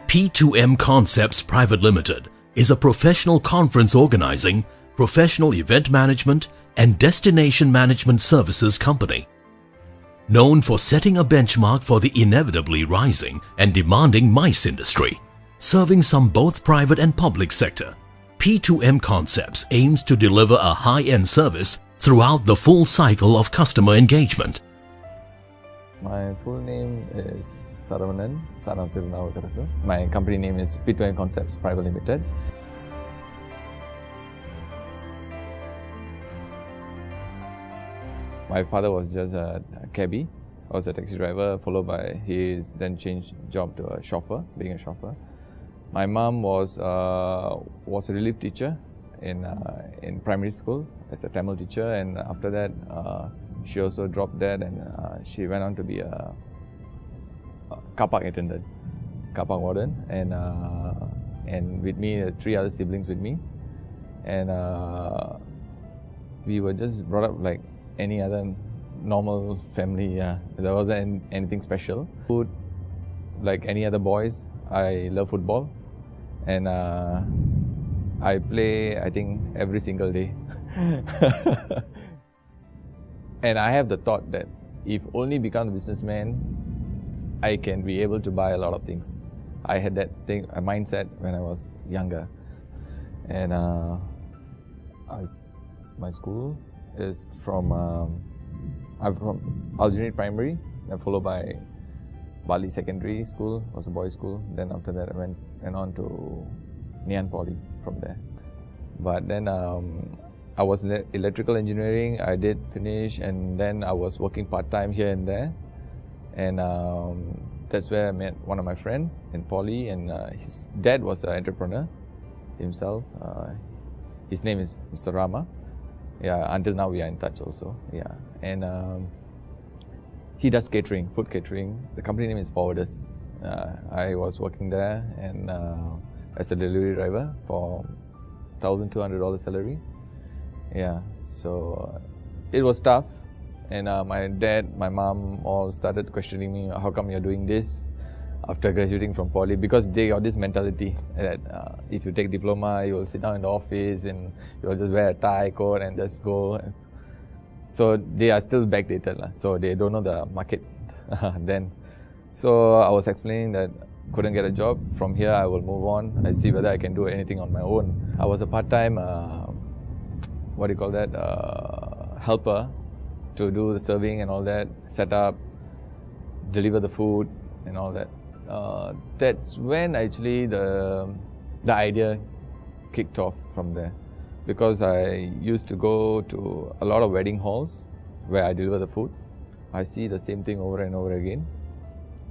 P2M Concepts Private Limited is a professional conference organizing, professional event management and destination management services company. Known for setting a benchmark for the inevitably rising and demanding MICE industry, serving some both private and public sector, P2M Concepts aims to deliver a high-end service throughout the full cycle of customer engagement. My full name is Saravanan, son of Tirunavakarasu. My company name is P2M Concepts Private Limited. My father was just a cabbie. I was a taxi driver, followed by his then changed job to a chauffeur, being a chauffeur. My mom was a relief teacher in primary school as a Tamil teacher, and after that she also dropped that and she went on to be a car park attendant, car park warden, and with me, 3 other siblings with me, and we were just brought up like any other normal family. Yeah, there wasn't anything special. Food, like any other boys, I love football, and I play, I think, every single day. And I have the thought that if only become a businessman, I can be able to buy a lot of things. I had that thing, a mindset when I was younger. And my school is from, I'm from Aljunied Primary, then followed by Bali Secondary School, was a boys' school. Then after that I went on to Nian Poly from there. But then I was in electrical engineering, I did finish, and then I was working part-time here and there. And that's where I met one of my friends in Poly, and his dad was an entrepreneur himself. His name is Mr. Rama. Yeah, until now we are in touch also. Yeah, and he does catering, food catering. The company name is Forwarders. I was working there and as a delivery driver for $1,200 salary. Yeah, so it was tough, and my dad, my mom all started questioning me, how come you're doing this after graduating from Poly, because they got this mentality that if you take diploma, you will sit down in the office and you will just wear a tie, coat and just go. So they are still backdated, so they don't know the market then. So I was explaining that couldn't get a job. From here I will move on. I see whether I can do anything on my own. I was a part-time, helper to do the serving and all that, set up, deliver the food and all that. That's when actually the idea kicked off from there, because I used to go to a lot of wedding halls where I deliver the food. I see the same thing over and over again.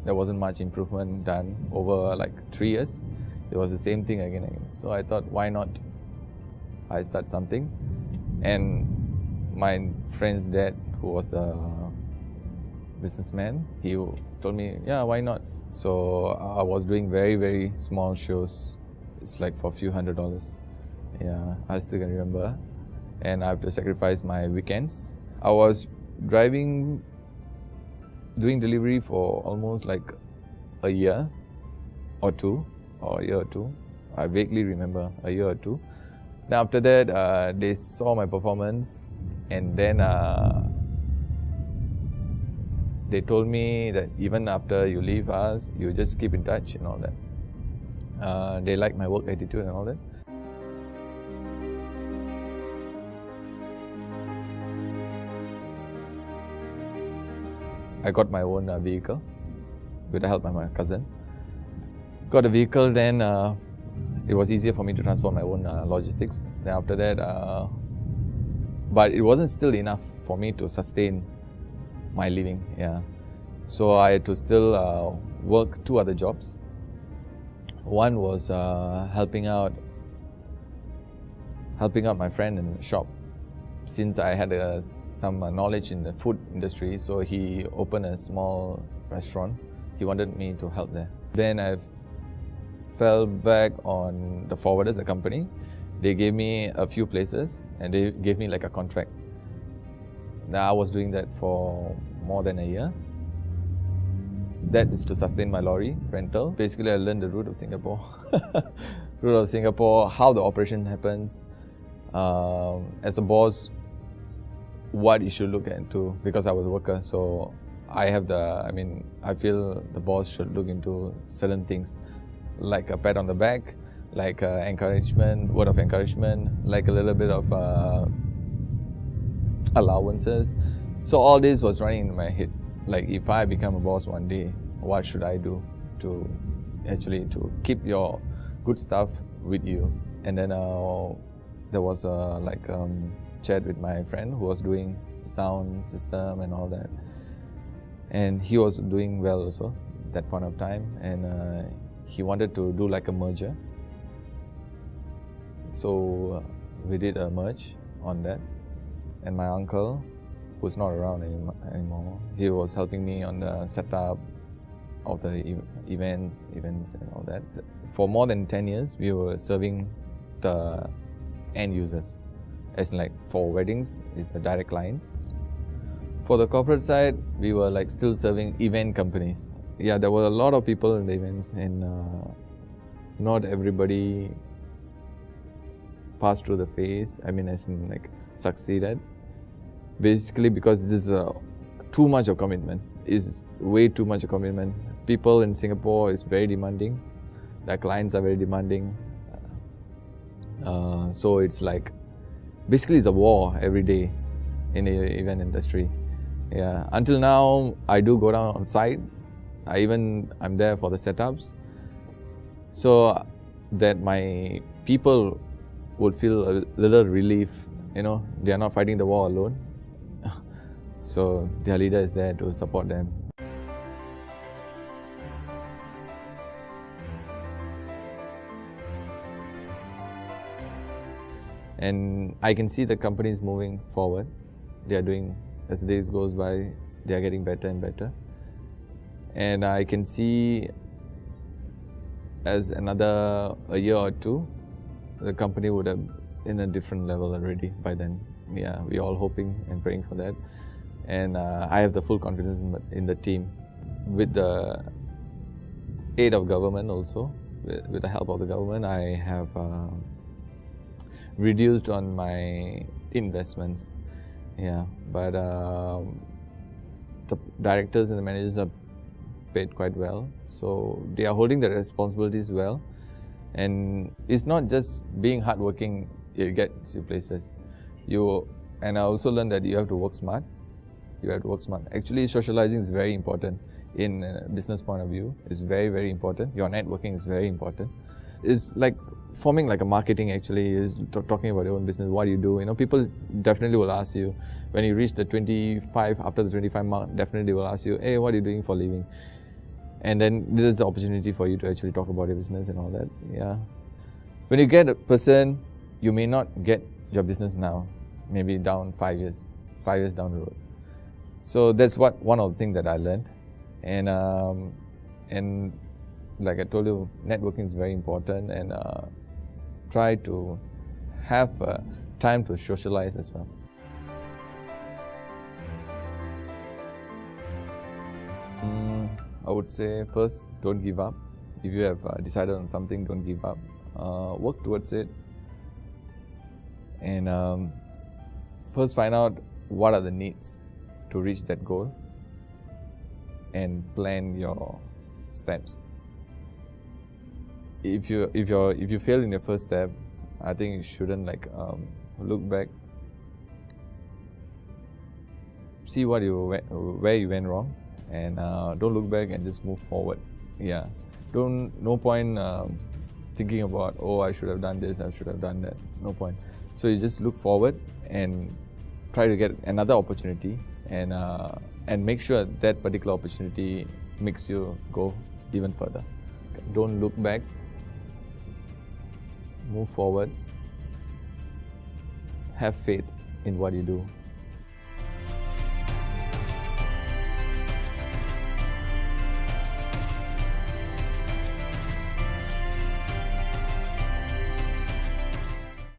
There wasn't much improvement done over like 3 years. It was the same thing again and again. So I thought, why not I start something? And my friend's dad, who was a businessman, he told me, yeah, why not? So I was doing very, very small shows. It's like for a few $100s. Yeah, I still can remember. And I have to sacrifice my weekends. I was doing delivery for almost like a year or two. I vaguely remember a year or two. Then after that, they saw my performance, and then they told me that even after you leave us, you just keep in touch and all that. They like my work attitude and all that. I got my own vehicle with the help of my cousin. Got a vehicle, then it was easier for me to transport my own logistics. Then after that, but it wasn't still enough for me to sustain my living. Yeah, so I had to still work 2 other jobs. One was helping out my friend in the shop. Since I had some knowledge in the food industry, so he opened a small restaurant. He wanted me to help there. Then I fell back on the Forwarders, the company. They gave me a few places and they gave me like a contract. Now I was doing that for more than a year. that is to sustain my lorry rental. Basically, I learned the route of Singapore. How the operation happens. As a boss, what you should look into, because I was a worker, so I feel the boss should look into certain things, like a pat on the back, like encouragement, word of encouragement, like a little bit of allowances. So all this was running in my head. Like, if I become a boss one day, what should I do to keep your good stuff with you? And then there was a chat with my friend who was doing sound system and all that, and he was doing well also that point of time, and he wanted to do like a merger. So we did a merge on that, and my uncle, who's not around anymore, he was helping me on the setup of the events and all that. For more than 10 years, we were serving the end users. As in, like, for weddings, it's the direct clients. For the corporate side, we were like still serving event companies. Yeah, there were a lot of people in the events, and not everybody passed through the phase. As in, like, succeeded. Basically, because this is too much of commitment. It's way too much of commitment. People in Singapore is very demanding. Their clients are very demanding. So it's like, basically it's a war every day in the event industry. Yeah. Until now, I do go down on site. I'm there for the setups, so that my people would feel a little relief. They are not fighting the war alone. So their leader is there to support them. And I can see the companies moving forward. They are doing, as the days goes by, they are getting better and better. And I can see, as a year or two, the company would have in a different level already by then. Yeah, we're all hoping and praying for that. And I have the full confidence in the team. With the aid of government also, with the help of the government, I have reduced on my investments. Yeah, but the directors and the managers are paid quite well, so they are holding their responsibilities well. And it's not just being hardworking, it gets you places. And I also learned that you have to work smart. Actually, socializing is very important in a business point of view. It's very, very important. Your networking is very important. It's like forming like a marketing, actually, is talking about your own business, what you do. People definitely will ask you, when you reach the 25, after the 25 mark, definitely will ask you, hey, what are you doing for a living? And then there's the opportunity for you to actually talk about your business and all that. Yeah. When you get a person, you may not get your business now, maybe down 5 years down the road. So that's one of the things that I learned. And like I told you, networking is very important, and try to have time to socialize as well. I would say, first, don't give up. If you have decided on something, don't give up. Work towards it. And first, find out what are the needs to reach that goal, and plan your steps. If you fail in your first step, I think you shouldn't look back, see where you went wrong, and don't look back and just move forward. Yeah, no point thinking about, oh, I should have done this, I should have done that. No point. So you just look forward and try to get another opportunity, and make sure that particular opportunity makes you go even further. Don't look back. Move forward. Have faith in what you do.